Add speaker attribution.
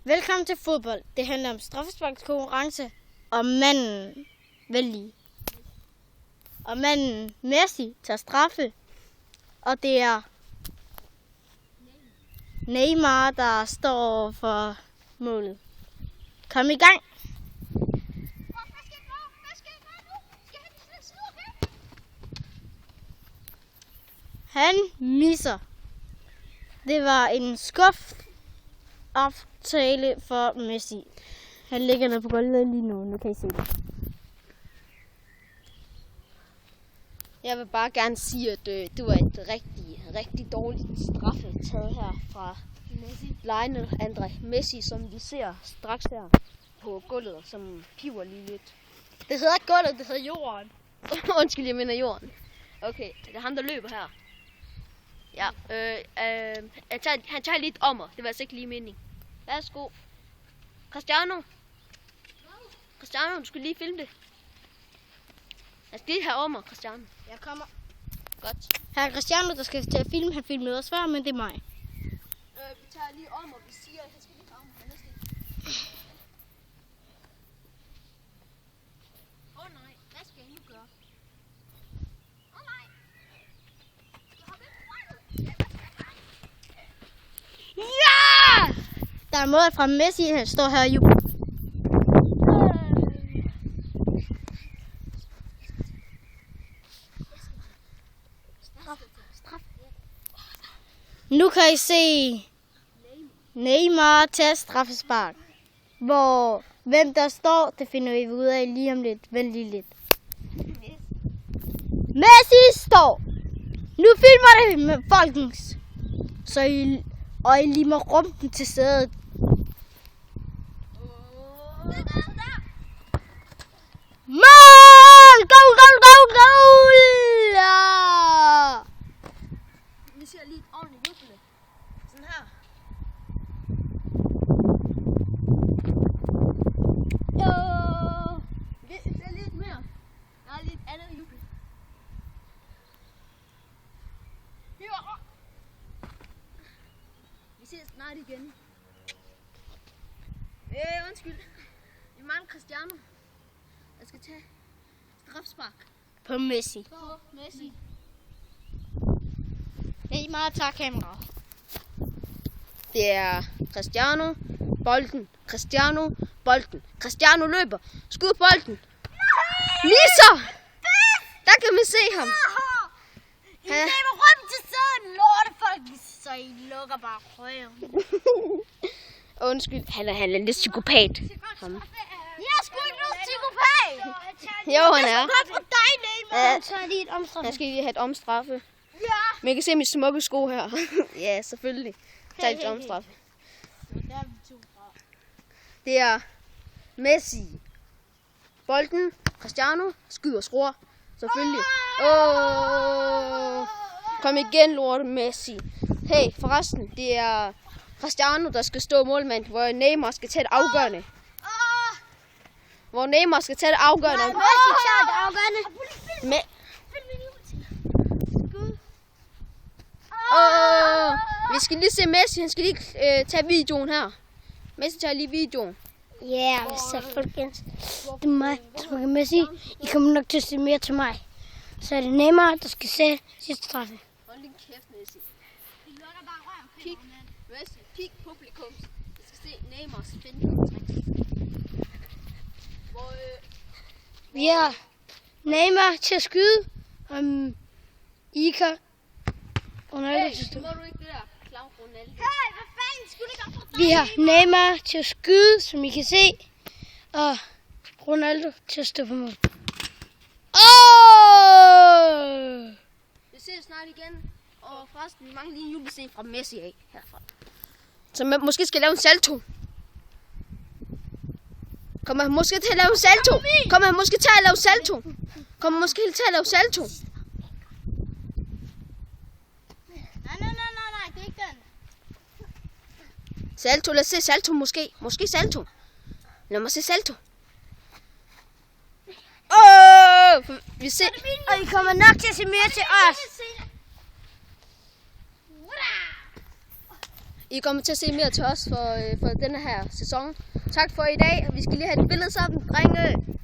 Speaker 1: Velkommen til fodbold. Det handler om straffesparkskonkurrence og manden vældig. Og manden Messi tager straffe. Og det er Neymar, der står for målet. Kom i gang. Han misser. Det var en aftale for Messi. Han ligger nede på gulvet lige nu kan I se det.
Speaker 2: Jeg vil bare gerne sige, at det var et rigtig dårligt straffe taget her fra Lionel André Messi, som vi ser straks her på gulvet, som piver lige lidt.
Speaker 1: Det hedder ikke gulvet, det hedder jorden.
Speaker 2: Undskyld, jeg mener jorden. Okay, det er ham, der løber her. Ja, han tager lidt om mig. Det var altså ikke lige meningen. Værsgo. Cristiano, du skal lige filme det. Jeg skal lige have om mig, Cristiano.
Speaker 1: Jeg kommer.
Speaker 2: Godt.
Speaker 1: Her er Cristiano, der skal til at filme. Han filmede også før, men det er mig.
Speaker 2: Vi tager lige om, og vi siger, at han skal lige have om mig. Nej, hvad skal jeg nu gøre? Nej.
Speaker 1: Ja! Der er mål fra Messi, han står her og jubler. Nu kan I se Neymar tage straffespark. Hvem der står, det finder vi ud af lige om lidt. Vent lige lidt. Messi står. Nu filmer det med folkens. Og I lige må rumpen til sædet. Mål! Goal! Ja!
Speaker 2: Vi ser lige et ordentligt juble. Sådan her. Det er lidt mere. Der er lidt andet juble. Vi ses snart igen. Undskyld. Vi mangler Cristiano. Jeg skal tage strafspark.
Speaker 1: På Messi.
Speaker 2: På Messi.
Speaker 1: Neymar tager kameraet.
Speaker 2: Det er Cristiano, bolden, Cristiano, bolden. Cristiano løber, skud bolden. Misser! Der kan man se ham.
Speaker 1: I løber rundt til sæden, lortefolk, så I lukker bare røven.
Speaker 2: Undskyld, han er lidt psykopat. Ham.
Speaker 1: Jeg er sgu ikke noget psykopat.
Speaker 2: Jo, han er.
Speaker 1: Godt for dig, Neymar. Han tager lige et omstraffe.
Speaker 2: Jeg skal lige have et omstraffe.
Speaker 1: Ja.
Speaker 2: Men jeg kan se mine smukke sko her. Ja, selvfølgelig. Tag et omstraffe. Det er Messi. Bolden, Cristiano, skyder skruer. Selvfølgelig. Kom igen, lorte Messi. Hey, forresten, det er Cristiano, der skal stå målmand, hvor Neymar skal tage det afgørende.
Speaker 1: Messi tager det afgørende.
Speaker 2: Vi skal lige se Messi, han skal lige tage videoen her. Messi tager lige videoen.
Speaker 1: Ja, så folkens. Det er mig, der smager Messi. I kommer nok til at se mere til mig. Så er det Neymar, der skal se sidste straffe.
Speaker 2: Hold din kæft, Messi. Kig, Messi, kig publikum. Jeg skal se Neymars finde.
Speaker 1: Vi har Neymar til at skyde. Iker. Ronaldo til at stå.
Speaker 2: Må du ikke det der? Clown Ronaldo.
Speaker 3: Hey, hvad fanden skulle det gøre for dig?
Speaker 1: Vi har Neymar til at skyde, som I kan se. Og Ronaldo til at stå på mål.
Speaker 2: Vi ses snart igen. Og forresten, vi mangler lige en julescene fra Messi af herfra. Så man måske skal lave en salto. Kommer han måske til at lave en salto? Kommer han måske til at lave salto? Kommer måske til at lave salto?
Speaker 3: Nej, det er ikke den.
Speaker 2: Salto, lad os se salto måske. Måske salto. Lad mig se salto. Vi ser.
Speaker 1: Og I kommer nok til at se mere til os.
Speaker 2: I kommer til at se mere til os for denne her sæson. Tak for i dag. Vi skal lige have et billede sammen, drenge.